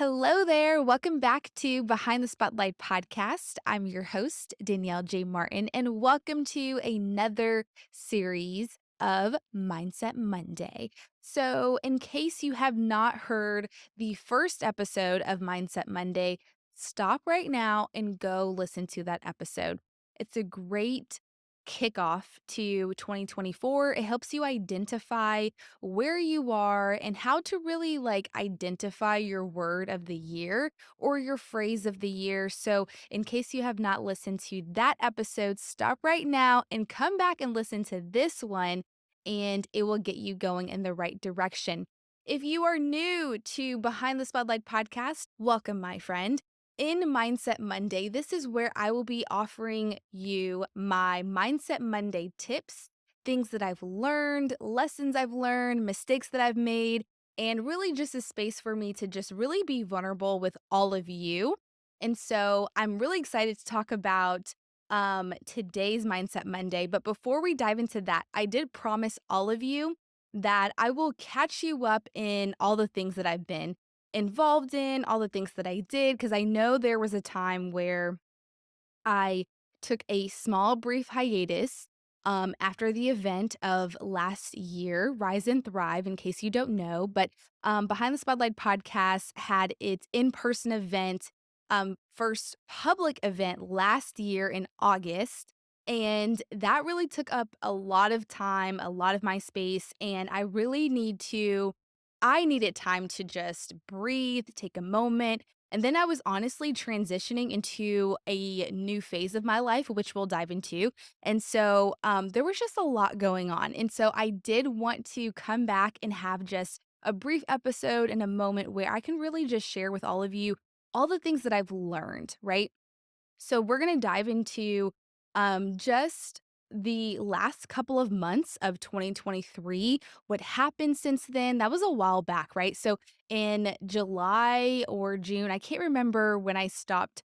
Hello there. Welcome back to Behind the Spotlight podcast. I'm your host, Danielle J. Martin, and welcome to another series of Mindset Monday. So, in case you have not heard the first episode of Mindset Monday, stop right now and go listen to that episode. It's a great kickoff to 2024. It helps you identify where you are and how to really identify your word of the year or your phrase of the year. So, in case you have not listened to that episode, stop right now and come back and listen to this one, and it will get you going in the right direction. If you are new to Behind the Spotlight podcast, welcome, my friend. In Mindset Monday, this is where I will be offering you my Mindset Monday tips, things that I've learned, lessons I've learned, mistakes that I've made, and really just a space for me to just really be vulnerable with all of you. And so I'm really excited to talk about today's Mindset Monday. But before we dive into that, I did promise all of you that I will catch you up in all the things that I've been involved in, all the things that I did, because I know there was a time where I took a small, brief hiatus after the event of last year, Rise and Thrive, in case you don't know. But Behind the Spotlight podcast had its in person event, first public event last year in August. And that really took up a lot of time, a lot of my space. And I needed time to just breathe, take a moment, and then I was honestly transitioning into a new phase of my life, which we'll dive into. And so there was just a lot going on. And so I did want to come back and have just a brief episode and a moment where I can really just share with all of you all the things that I've learned, right? So we're going to dive into just the last couple of months of 2023, what happened since then. That was a while back, right? So in July or June, I can't remember when I stopped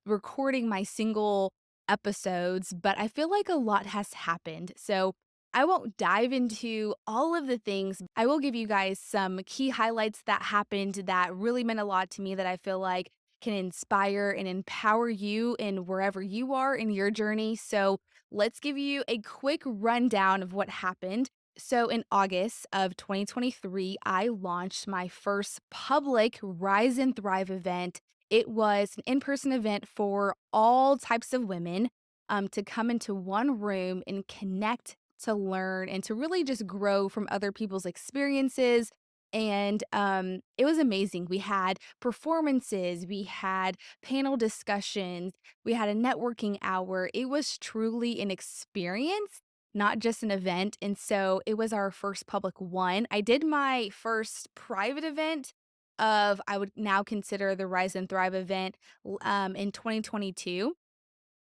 recording my single episodes, but I feel like a lot has happened. So I won't dive into all of the things. I will give you guys some key highlights that happened that really meant a lot to me that I feel like can inspire and empower you in wherever you are in your journey. So, let's give you a quick rundown of what happened. So, in August of 2023, I launched my first public Rise and Thrive event. It was an in person event for all types of women to come into one room and connect, to learn, and to really just grow from other people's experiences. And it was amazing. We had performances, we had panel discussions, we had a networking hour. It was truly an experience, not just an event. And so it was our first public one. I did my first private event of I would now consider the Rise and Thrive event in 2022.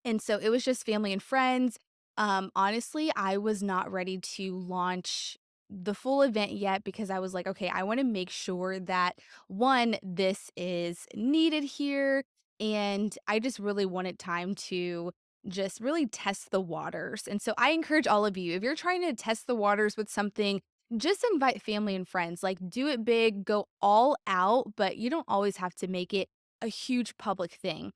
And so it was just family and friends. Honestly, I was not ready to launch the full event yet because I was like, okay, I want to make sure that one, this is needed here. And I just really wanted time to just really test the waters. And so I encourage all of you, if you're trying to test the waters with something, just invite family and friends. Like, do it big, go all out, but you don't always have to make it a huge public thing.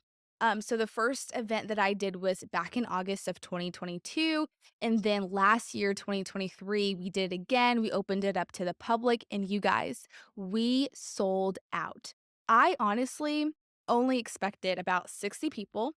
So the first event that I did was back in August of 2022. And then last year, 2023, we did it again. We opened it up to the public. And you guys, we sold out. I honestly only expected about 60 people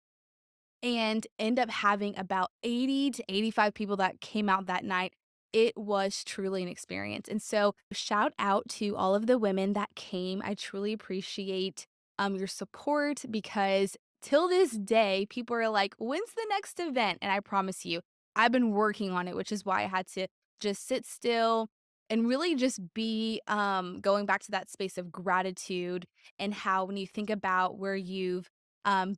and end up having about 80 to 85 people that came out that night. It was truly an experience. And so, shout out to all of the women that came. I truly appreciate your support because till this day, people are like, when's the next event? And I promise you, I've been working on it, which is why I had to just sit still and really just be going back to that space of gratitude and how when you think about where you've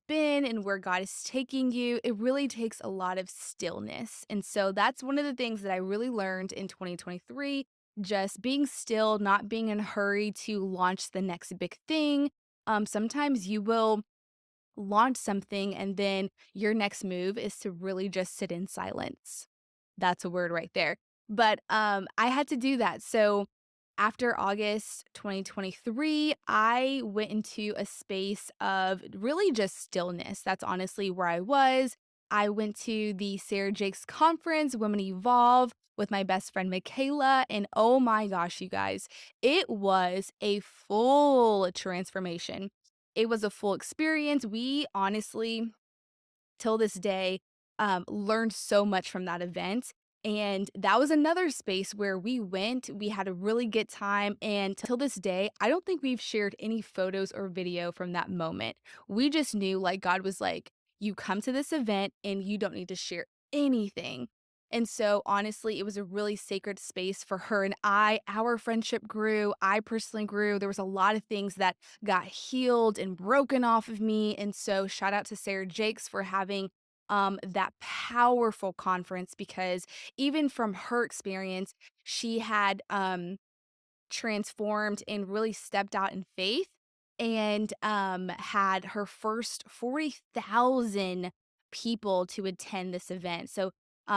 been and where God is taking you, it really takes a lot of stillness. And so that's one of the things that I really learned in 2023, just being still, not being in a hurry to launch the next big thing. Sometimes you will launch something and then your next move is to really just sit in silence. That's a word right there. But I had to do that. So after August 2023, I went into a space of really just stillness. That's honestly where I was. I went to the Sarah Jakes conference, Women Evolve, with my best friend Michaela. And oh my gosh, you guys, it was a full transformation. It was a full experience. We honestly, till this day, learned so much from that event. And that was another space where we went, we had a really good time. And till this day, I don't think we've shared any photos or video from that moment. We just knew, like, God was like, you come to this event and you don't need to share anything. And so, honestly, it was a really sacred space for her and I. Our friendship grew. I personally grew. There was a lot of things that got healed and broken off of me. And so, shout out to Sarah Jakes for having that powerful conference, because even from her experience, she had transformed and really stepped out in faith and had her first 40,000 people to attend this event. So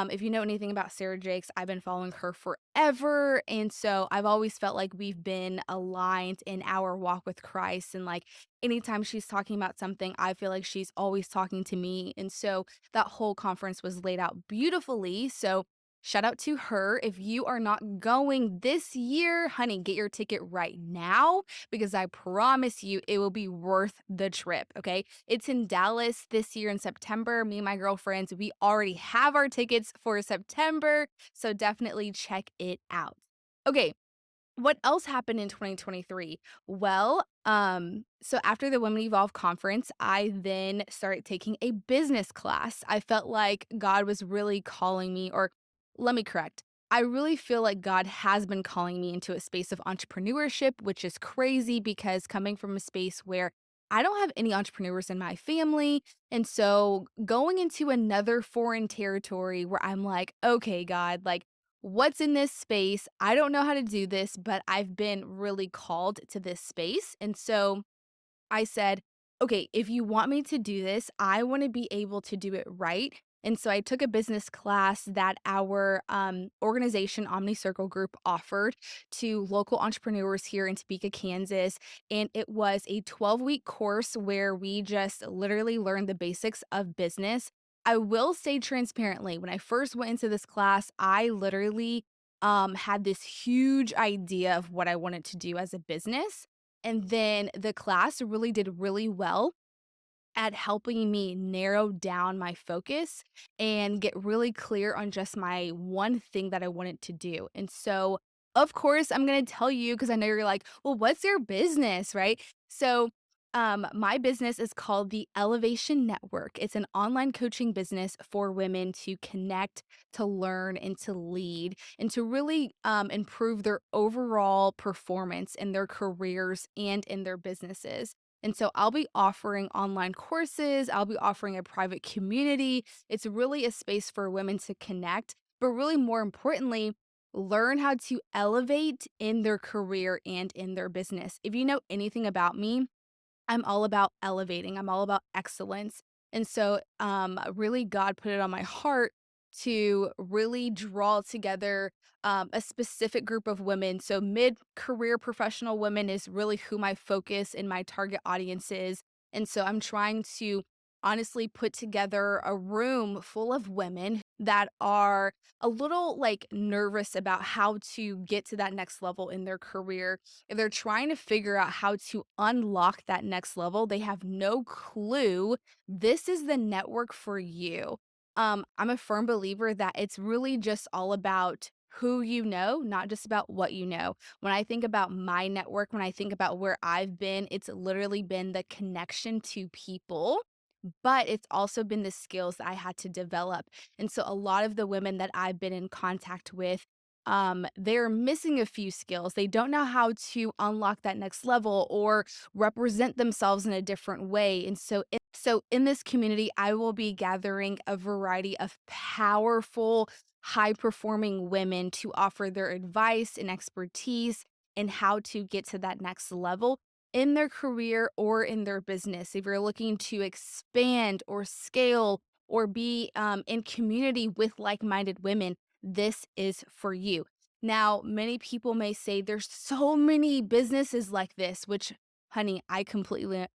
if you know anything about Sarah Jakes, I've been following her forever. And so I've always felt like we've been aligned in our walk with Christ. And like anytime she's talking about something, I feel like she's always talking to me. And so that whole conference was laid out beautifully. So shout out to her. If you are not going this year, honey, get your ticket right now, because I promise you it will be worth the trip. Okay. It's in Dallas this year in September. Me and my girlfriends, we already have our tickets for September. So definitely check it out. Okay. What else happened in 2023? Well, so after the Women Evolve conference, I then started taking a business class. I felt like God was really calling me, or let me correct. I really feel like God has been calling me into a space of entrepreneurship, which is crazy because coming from a space where I don't have any entrepreneurs in my family. And so going into another foreign territory where I'm like, okay, God, like, what's in this space? I don't know how to do this, but I've been really called to this space. And so I said, okay, if you want me to do this, I want to be able to do it right. And so I took a business class that our organization, Omni Circle Group, offered to local entrepreneurs here in Topeka, Kansas. And it was a 12-week course where we just literally learned the basics of business. I will say transparently, when I first went into this class, I literally had this huge idea of what I wanted to do as a business. And then the class really did really well at helping me narrow down my focus and get really clear on just my one thing that I wanted to do. And so, of course, I'm going to tell you because I know you're like, well, what's your business, right? So, my business is called the Elevation Network. It's an online coaching business for women to connect, to learn, and to lead, and to really improve their overall performance in their careers and in their businesses. And so I'll be offering online courses, I'll be offering a private community. It's really a space for women to connect, but really more importantly, learn how to elevate in their career and in their business. If you know anything about me, I'm all about elevating. I'm all about excellence. And so, really, God put it on my heart to really draw together a specific group of women. So, mid career professional women is really who my focus and my target audience is. And so, I'm trying to honestly put together a room full of women that are a little like nervous about how to get to that next level in their career. If they're trying to figure out how to unlock that next level, they have no clue. This is the network for you. I'm a firm believer that it's really just all about who you know, not just about what you know. When I think about my network, when I think about where I've been, it's literally been the connection to people, but it's also been the skills that I had to develop. And so a lot of the women that I've been in contact with, they're missing a few skills. They don't know how to unlock that next level or represent themselves in a different way. And so in this community, I will be gathering a variety of powerful, high performing women to offer their advice and expertise in how to get to that next level in their career or in their business. If you're looking to expand or scale or be in community with like minded women, this is for you. Now, many people may say there's so many businesses like this, which, honey, I completely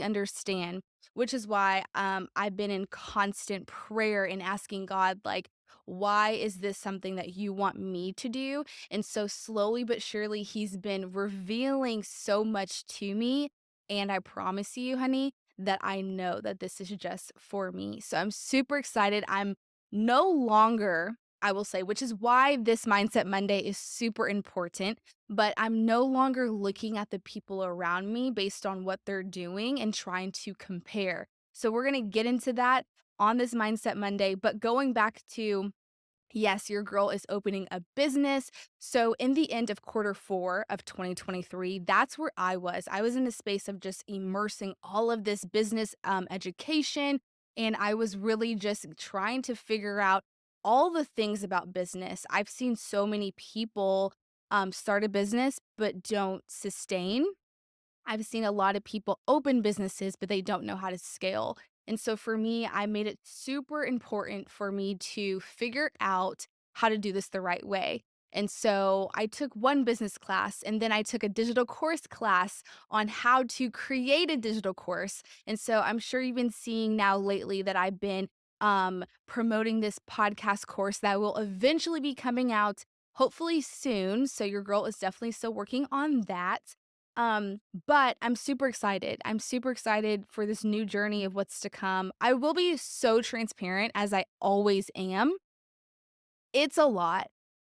understand, which is why I've been in constant prayer and asking God, like, why is this something that you want me to do? And so slowly but surely, he's been revealing so much to me. And I promise you, honey, that I know that this is just for me. So I'm super excited. I'm no longer, I will say, which is why this Mindset Monday is super important. But I'm no longer looking at the people around me based on what they're doing and trying to compare. So we're going to get into that on this Mindset Monday. But going back to, yes, your girl is opening a business. So, in the end of quarter four of 2023, that's where I was. I was in a space of just immersing all of this business education. And I was really just trying to figure out all the things about business. I've seen so many people start a business but don't sustain. I've seen a lot of people open businesses, but they don't know how to scale. And so for me, I made it super important for me to figure out how to do this the right way. And so I took one business class and then I took a digital course class on how to create a digital course. And so I'm sure you've been seeing now lately that I've been promoting this podcast course that will eventually be coming out hopefully soon. So your girl is definitely still working on that. But I'm super excited. I'm super excited for this new journey of what's to come. I will be so transparent as I always am. It's a lot.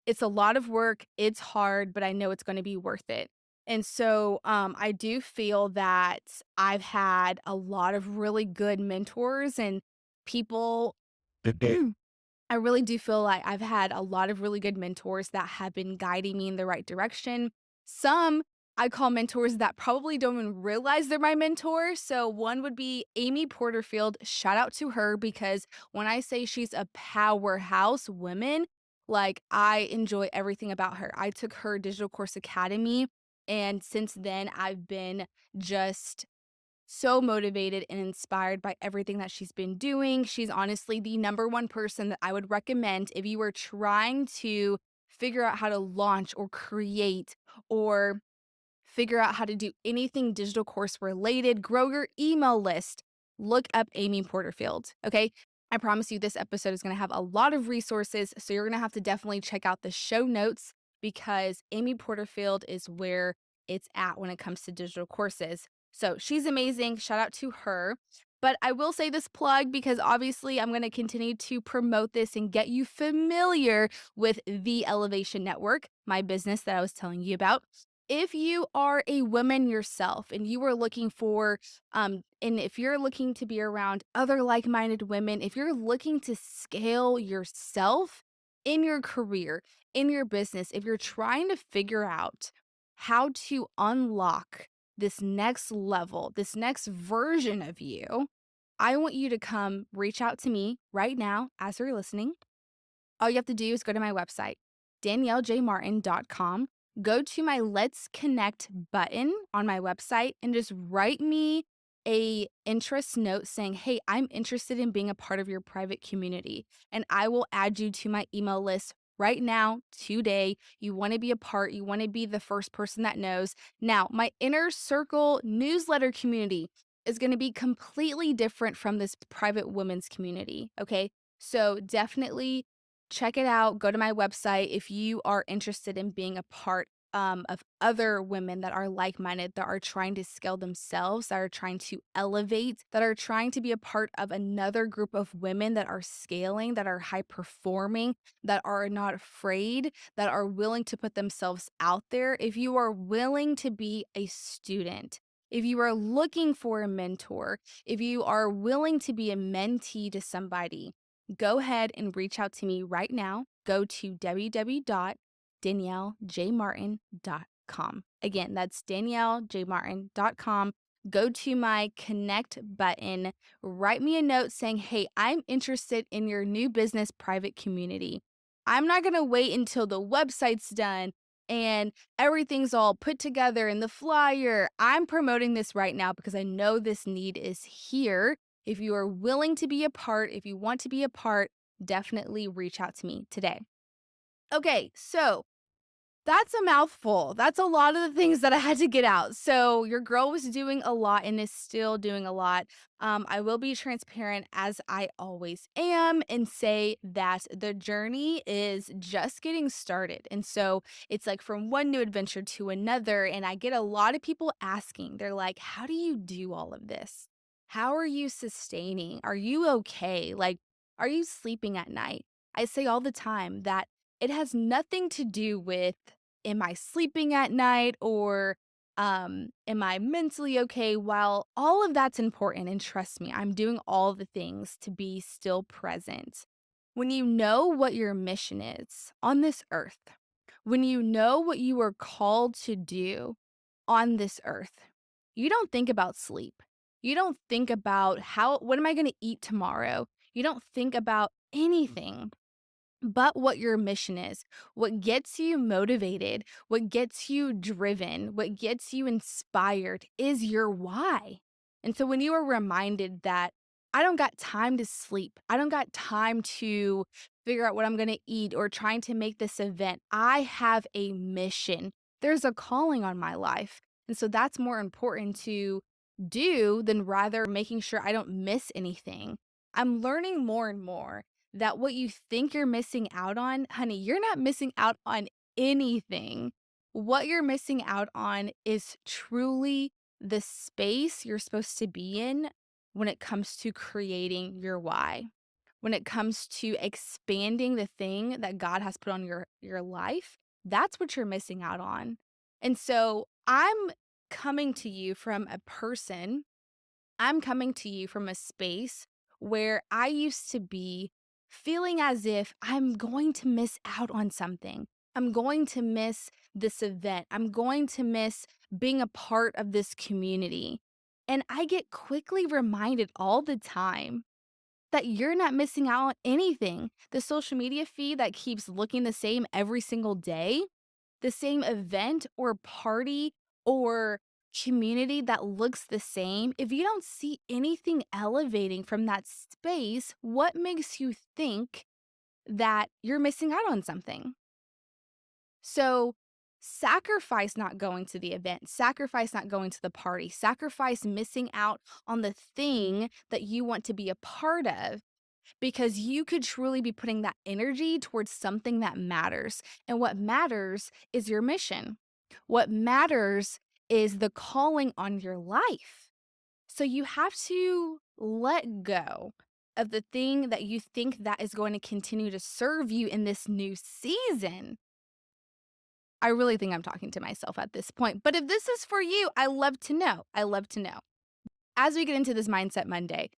It's a lot of work. It's hard, but I know it's going to be worth it. And so I do feel that I've had a lot of really good mentors and people. I really do feel like I've had a lot of really good mentors that have been guiding me in the right direction. Some I call mentors that probably don't even realize they're my mentor. So one would be Amy Porterfield. Shout out to her because when I say she's a powerhouse woman, like I enjoy everything about her. I took her Digital Course Academy, and since then I've been just so motivated and inspired by everything that she's been doing. She's honestly the number one person that I would recommend if you were trying to figure out how to launch or create or figure out how to do anything digital course related, grow your email list. Look up Amy Porterfield. Okay. I promise you, this episode is going to have a lot of resources. So you're going to have to definitely check out the show notes because Amy Porterfield is where it's at when it comes to digital courses. So she's amazing. Shout out to her. But I will say this plug because obviously I'm going to continue to promote this and get you familiar with the Elevation Network, my business that I was telling you about. If you are a woman yourself and you are looking for, and if you're looking to be around other like minded women, if you're looking to scale yourself in your career, in your business, if you're trying to figure out how to unlock this next level, this next version of you, I want you to come reach out to me right now as you're listening. All you have to do is go to my website, daniellejmartin.com. Go to my Let's Connect button on my website and just write me a interest note saying, "Hey, I'm interested in being a part of your private community." And I will add you to my email list right now, today. You want to be a part, you want to be the first person that knows. Now, my inner circle newsletter community is going to be completely different from this private women's community. Okay. So definitely check it out. Go to my website if you are interested in being a part of other women that are like minded, that are trying to scale themselves, that are trying to elevate, that are trying to be a part of another group of women that are scaling, that are high performing, that are not afraid, that are willing to put themselves out there. If you are willing to be a student, if you are looking for a mentor, if you are willing to be a mentee to somebody, go ahead and reach out to me right now. Go to www.daniellejmartin.com. Again, that's daniellejmartin.com. Go to my connect button, write me a note saying, "Hey, I'm interested in your new business private community." I'm not going to wait until the website's done and everything's all put together in the flyer. I'm promoting this right now because I know this need is here. If you are willing to be a part, if you want to be a part, definitely reach out to me today. Okay, so that's a mouthful. That's a lot of the things that I had to get out. So your girl was doing a lot and is still doing a lot. I will be transparent as I always am and say that the journey is just getting started. And so it's like from one new adventure to another. And I get a lot of people asking, they're like, how do you do all of this? How are you sustaining? Are you okay? Like, are you sleeping at night? I say all the time that it has nothing to do with am I sleeping at night or am I mentally okay? While all of that's important, and trust me, I'm doing all the things to be still present. When you know what your mission is on this earth, when you know what you are called to do on this earth, you don't think about sleep. You don't think about what am I going to eat tomorrow? You don't think about anything but what your mission is, what gets you motivated, what gets you driven, what gets you inspired is your why. And so when you are reminded that I don't got time to sleep, I don't got time to figure out what I'm going to eat or trying to make this event, I have a mission. There's a calling on my life. And so that's more important to do than rather making sure I don't miss anything. I'm learning more and more that what you think you're missing out on, honey, you're not missing out on anything. What you're missing out on is truly the space you're supposed to be in when it comes to creating your why. When it comes to expanding the thing that God has put on your life, that's what you're missing out on. And so coming to you from a person I'm coming to you from a space where I used to be feeling as if I'm going to miss out on something. I'm going to miss this event. I'm going to miss being a part of this community. And I get quickly reminded all the time that you're not missing out on anything. The social media feed that keeps looking the same every single day, the same event or party or community that looks the same, if you don't see anything elevating from that space, what makes you think that you're missing out on something? So, sacrifice not going to the event, sacrifice not going to the party, sacrifice missing out on the thing that you want to be a part of because you could truly be putting that energy towards something that matters. And what matters is your mission. What matters is the calling on your life. So you have to let go of the thing that you think that is going to continue to serve you in this new season. I really think I'm talking to myself at this point. But if this is for you, I love to know. I love to know. As we get into this Mindset Monday,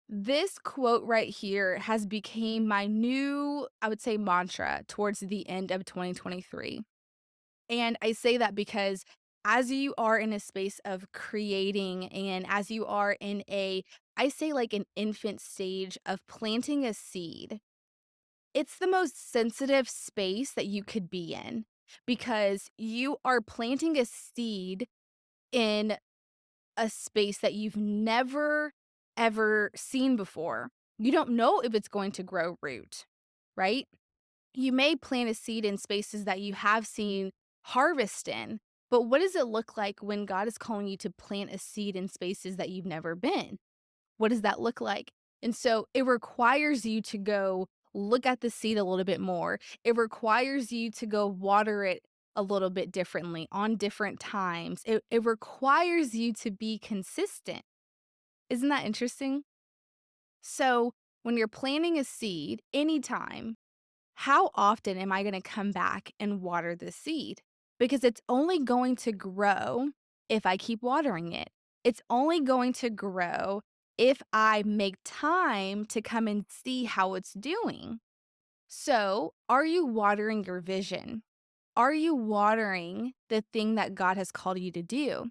this quote right here has became my new, I would say, mantra towards the end of 2023. And I say that because as you are in a space of creating and as you are in I say like an infant stage of planting a seed, it's the most sensitive space that you could be in because you are planting a seed in a space that you've never, ever seen before. You don't know if it's going to grow root, right? You may plant a seed in spaces that you have seen harvest in, but what does it look like when God is calling you to plant a seed in spaces that you've never been? What does that look like? And so it requires you to go look at the seed a little bit more. It requires you to go water it a little bit differently on different times. It requires you to be consistent. Isn't that interesting? So when you're planting a seed, anytime, how often am I going to come back and water the seed? Because it's only going to grow if I keep watering it. It's only going to grow if I make time to come and see how it's doing. So, are you watering your vision? Are you watering the thing that God has called you to do?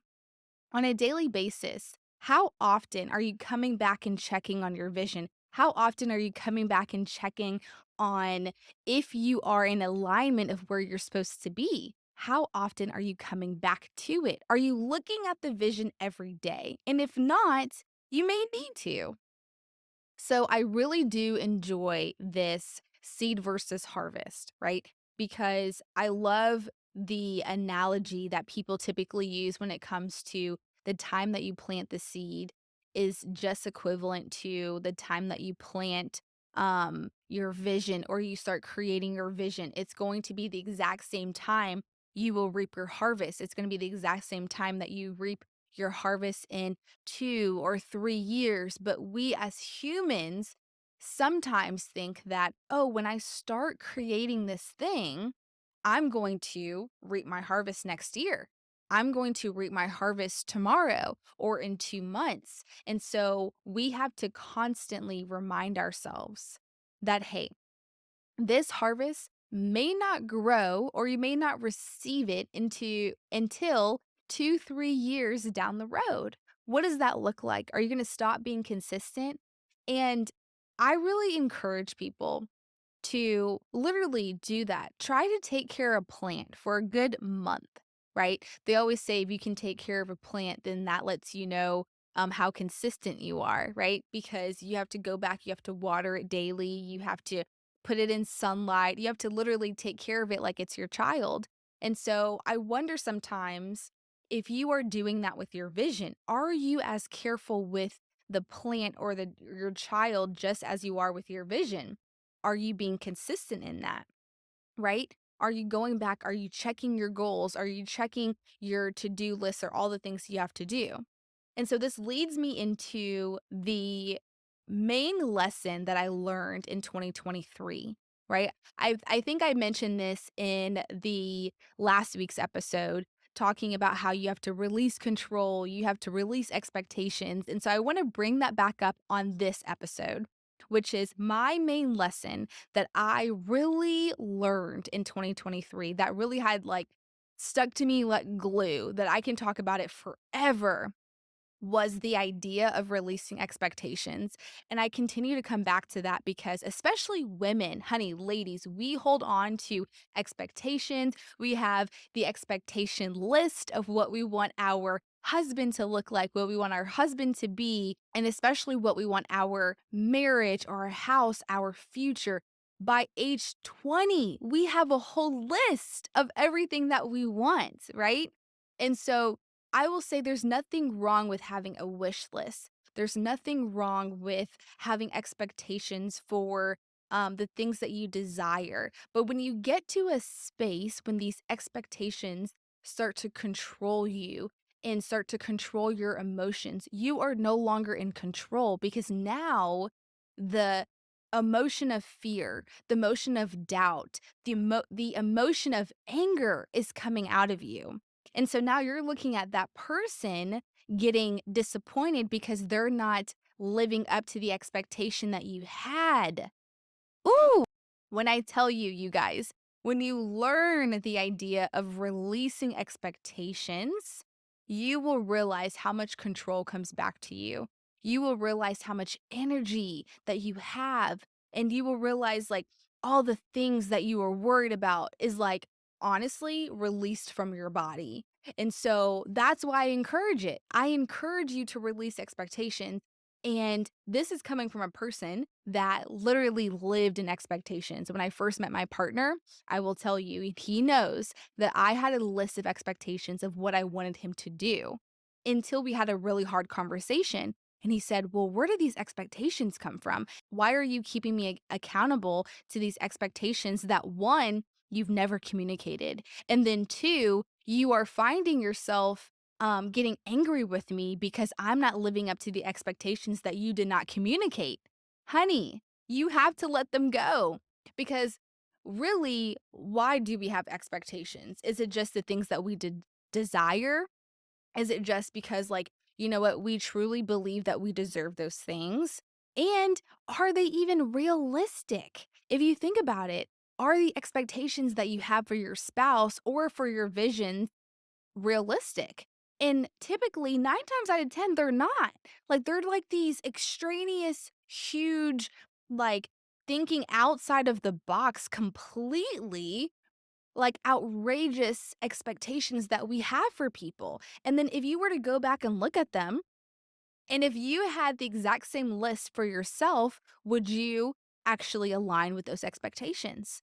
On a daily basis, how often are you coming back and checking on your vision? How often are you coming back and checking on if you are in alignment of where you're supposed to be? How often are you coming back to it? Are you looking at the vision every day? And if not, you may need to. So I really do enjoy this seed versus harvest, right? because I love the analogy that people typically use when it comes to the time that you plant the seed is just equivalent to the time that you plant your vision or you start creating your vision. It's going to be the exact same time you will reap your harvest. It's going to be the exact same time that you reap your harvest in 2 or 3 years. But we as humans sometimes think that, oh, when I start creating this thing, I'm going to reap my harvest next year. I'm going to reap my harvest tomorrow or in 2 months. And so we have to constantly remind ourselves that, hey, this harvest may not grow or you may not receive it until 2, 3 years down the road. What does that look like? Are you going to stop being consistent? And I really encourage people to literally do that. Try to take care of a plant for a good month, right? They always say if you can take care of a plant, then that lets you know how consistent you are, right? Because you have to go back, you have to water it daily, you have to put it in sunlight, you have to literally take care of it like it's your child. And so I wonder sometimes if you are doing that with your vision, are you as careful with the plant or your child just as you are with your vision? Are you being consistent in that, right? Are you going back? Are you checking your goals? Are you checking your to-do list or all the things you have to do? And so this leads me into the main lesson that I learned in 2023, right? I think I mentioned this in the last week's episode, talking about how you have to release control, you have to release expectations. And so I want to bring that back up on this episode, which is my main lesson that I really learned in 2023 that really had like stuck to me like glue, that I can talk about it forever, was the idea of releasing expectations. And I continue to come back to that because, especially women, honey, ladies, we hold on to expectations. We have the expectation list of what we want our husband to look like, what we want our husband to be, and especially what we want our marriage, our house, our future. By age 20, we have a whole list of everything that we want, right? And so I will say there's nothing wrong with having a wish list. There's nothing wrong with having expectations for the things that you desire. But when you get to a space when these expectations start to control you and start to control your emotions, you are no longer in control because now the emotion of fear, the emotion of doubt, the emotion of anger is coming out of you. And so now you're looking at that person getting disappointed because they're not living up to the expectation that you had. Ooh, when I tell you, you guys, when you learn the idea of releasing expectations, you will realize how much control comes back to you. You will realize how much energy that you have, and you will realize like all the things that you were worried about is like honestly released from your body. And so that's why I encourage it. I encourage you to release expectations, and this is coming from a person that literally lived in expectations. When I first met my partner, I will tell you, he knows that I had a list of expectations of what I wanted him to do until we had a really hard conversation. And he said, well, where do these expectations come from? Why are you keeping me accountable to these expectations that one, you've never communicated? And then two, you are finding yourself getting angry with me because I'm not living up to the expectations that you did not communicate. Honey, you have to let them go because really, why do we have expectations? Is it just the things that we desire? Is it just because, like, you know what, we truly believe that we deserve those things? And are they even realistic? If you think about it, are the expectations that you have for your spouse or for your vision realistic? And typically 9 times out of 10, they're not. Like, they're like these extraneous, huge, like, thinking outside of the box completely, like, outrageous expectations that we have for people. And then if you were to go back and look at them, and if you had the exact same list for yourself, would you actually align with those expectations?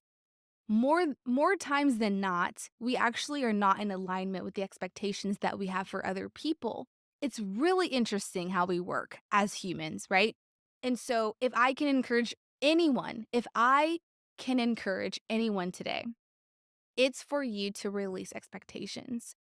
more times than not, we actually are not in alignment with the expectations that we have for other people. It's really interesting how we work as humans, right? And so if I can encourage anyone today, it's for you to release expectations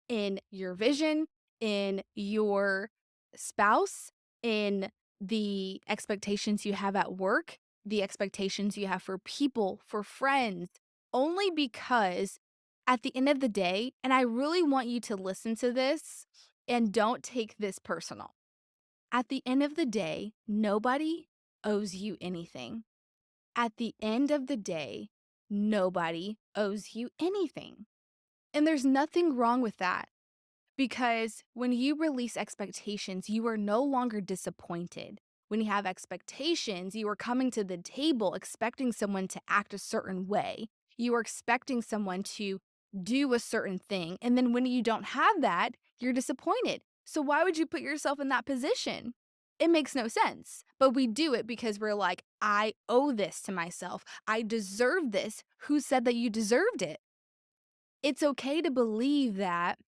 in your vision, in your spouse, in the expectations you have at work, the expectations you have for people, for friends, only because at the end of the day, and I really want you to listen to this and don't take this personal. At the end of the day, nobody owes you anything. At the end of the day, nobody owes you anything. And there's nothing wrong with that. Because when you release expectations, you are no longer disappointed. When you have expectations, you are coming to the table expecting someone to act a certain way. You are expecting someone to do a certain thing. And then when you don't have that, you're disappointed. So why would you put yourself in that position? It makes no sense. But we do it because we're like, I owe this to myself. I deserve this. Who said that you deserved it? It's okay to believe that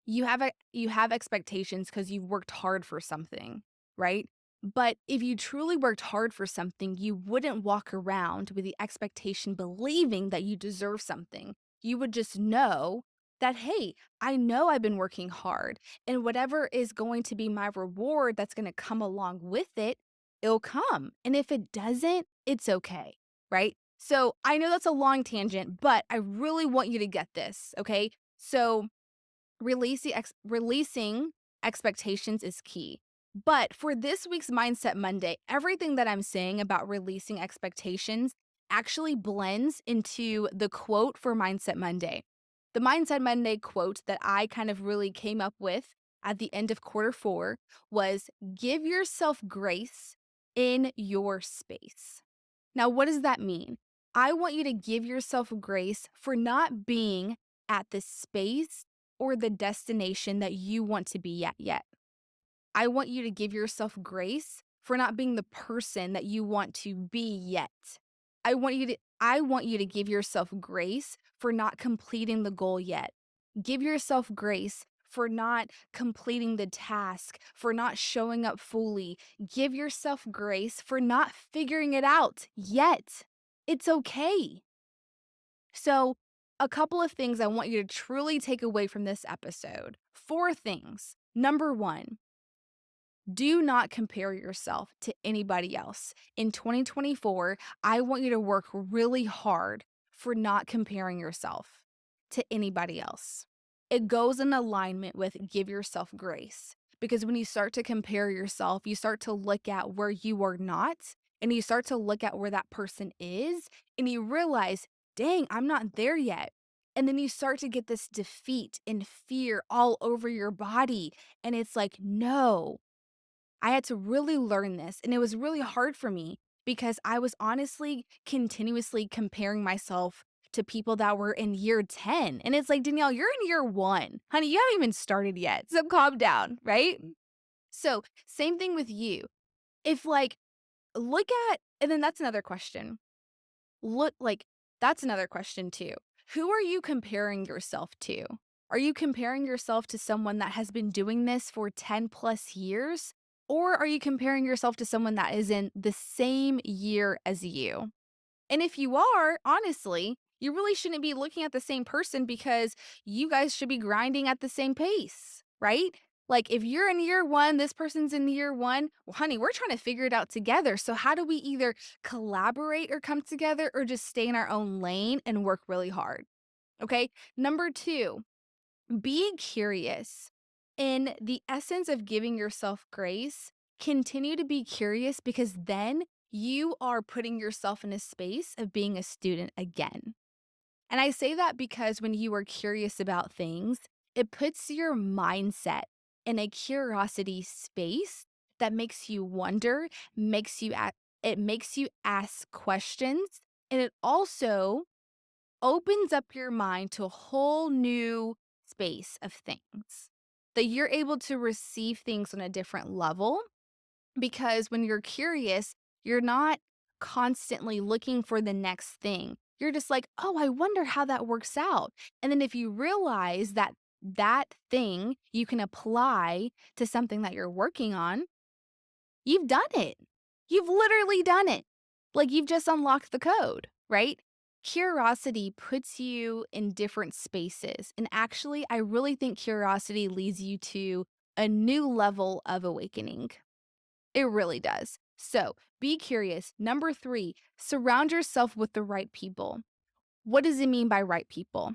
you have expectations because 'cause you've worked hard for something, right? But if you truly worked hard for something, you wouldn't walk around with the expectation believing that you deserve something. You would just know that, "Hey, I know I've been working hard, and whatever is going to be my reward that's gonna come along with it, it'll come, and if it doesn't, it's okay," right? So, I know that's a long tangent, but I really want you to get this, okay? So releasing expectations is key. But for this week's Mindset Monday, everything that I'm saying about releasing expectations actually blends into the quote for Mindset Monday. The Mindset Monday quote that I kind of really came up with at the end of quarter 4 was give yourself grace in your space. Now, what does that mean? I want you to give yourself grace for not being at the space or the destination that you want to be at yet. I want you to give yourself grace for not being the person that you want to be yet. I want you to give yourself grace for not completing the goal yet. Give yourself grace for not completing the task, for not showing up fully. Give yourself grace for not figuring it out yet. It's okay. So, a couple of things I want you to truly take away from this episode. 4 things. Number 1, do not compare yourself to anybody else. In 2024, I want you to work really hard for not comparing yourself to anybody else. It goes in alignment with give yourself grace. Because when you start to compare yourself, you start to look at where you are not, and you start to look at where that person is, and you realize, dang, I'm not there yet. And then you start to get this defeat and fear all over your body. And it's like, no, I had to really learn this, and it was really hard for me because I was honestly continuously comparing myself to people that were in year 10. And it's like, Danielle, you're in year 1. Honey, you haven't even started yet. So calm down, right? So, same thing with you. If like look at and then that's another question. Look like that's another question too. Who are you comparing yourself to? Are you comparing yourself to someone that has been doing this for 10 plus years? Or are you comparing yourself to someone that is in the same year as you? And if you are, honestly, you really shouldn't be looking at the same person because you guys should be grinding at the same pace, right? Like if you're in year 1, this person's in year 1, well, honey, we're trying to figure it out together. So how do we either collaborate or come together or just stay in our own lane and work really hard? Okay. Number 2, be curious. In the essence of giving yourself grace, continue to be curious because then you are putting yourself in a space of being a student again. And I say that because when you are curious about things, it puts your mindset in a curiosity space that makes you wonder, it makes you ask questions, and it also opens up your mind to a whole new space of things. That you're able to receive things on a different level because when you're curious, you're not constantly looking for the next thing. you're just like, oh, I wonder how that works out. And then if you realize that that thing you can apply to something that you're working on, you've done it. You've literally done it. Like you've just unlocked the code, right? Curiosity puts you in different spaces. And actually, I really think curiosity leads you to a new level of awakening. It really does. So be curious. Number 3, surround yourself with the right people. What does it mean by right people?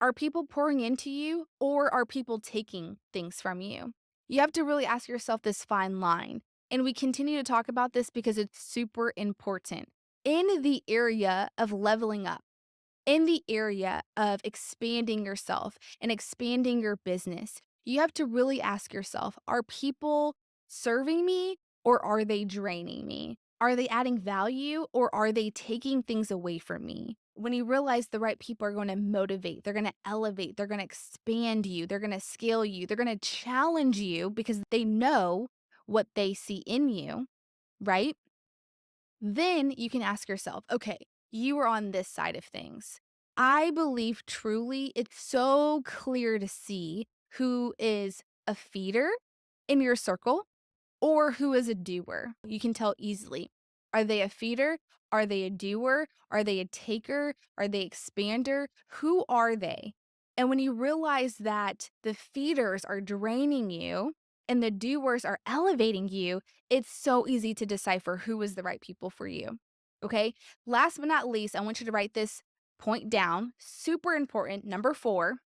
Are people pouring into you or are people taking things from you? You have to really ask yourself this fine line. And we continue to talk about this because it's super important. In the area of leveling up, in the area of expanding yourself and expanding your business, you have to really ask yourself, are people serving me or are they draining me? Are they adding value or are they taking things away from me? When you realize the right people are going to motivate, they're going to elevate, they're going to expand you, they're going to scale you, they're going to challenge you because they know what they see in you, right? Then you can ask yourself, okay, you are on this side of things. I believe truly it's so clear to see who is a feeder in your circle or who is a doer. You can tell easily. Are they a feeder? Are they a doer? Are they a taker? Are they expander? Who are they? And when you realize that the feeders are draining you and the doers are elevating you, it's so easy to decipher who is the right people for you. Okay. Last but not least, I want you to write this point down. Super important. Number 4,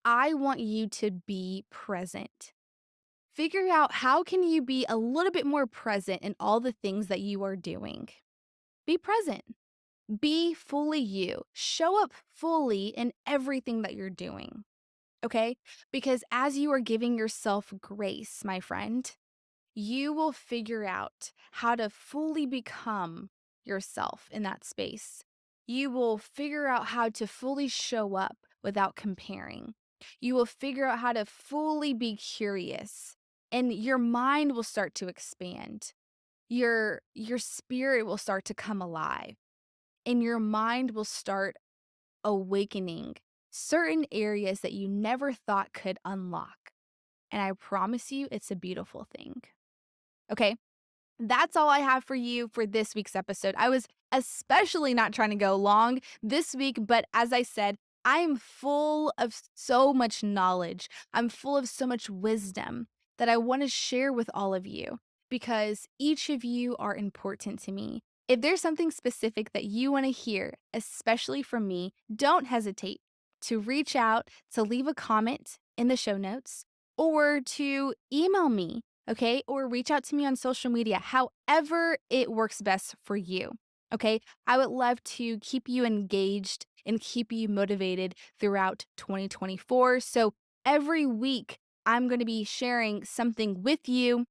I want you to be present. Figure out how can you be a little bit more present in all the things that you are doing. Be present. Be fully you. Show up fully in everything that you're doing. Okay? Because as you are giving yourself grace, my friend, you will figure out how to fully become yourself in that space. You will figure out how to fully show up without comparing. You will figure out how to fully be curious, and your mind will start to expand. Your spirit will start to come alive, and your mind will start awakening certain areas that you never thought could unlock. And I promise you, it's a beautiful thing. Okay, that's all I have for you for this week's episode. I was especially not trying to go long this week, but as I said, I'm full of so much knowledge. I'm full of so much wisdom that I want to share with all of you because each of you are important to me. If there's something specific that you want to hear, especially from me, don't hesitate to reach out, to leave a comment in the show notes, or to email me, okay? Or reach out to me on social media, however it works best for you, okay? I would love to keep you engaged and keep you motivated throughout 2024. So every week, I'm going to be sharing something with you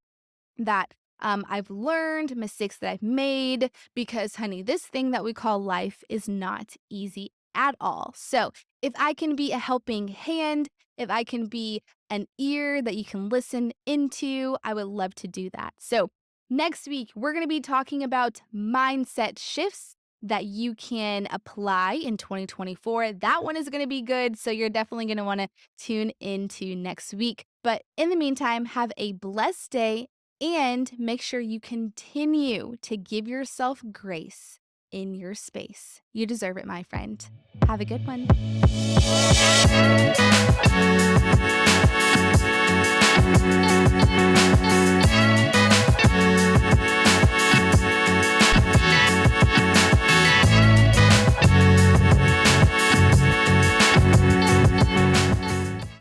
that I've learned, mistakes that I've made, because, honey, this thing that we call life is not easy at all. So if I can be a helping hand, if I can be an ear that you can listen into, I would love to do that. So next week, we're going to be talking about mindset shifts that you can apply in 2024. That one is going to be good. So you're definitely going to want to tune into next week. But in the meantime, have a blessed day and make sure you continue to give yourself grace in your space. You deserve it, my friend. Have a good one.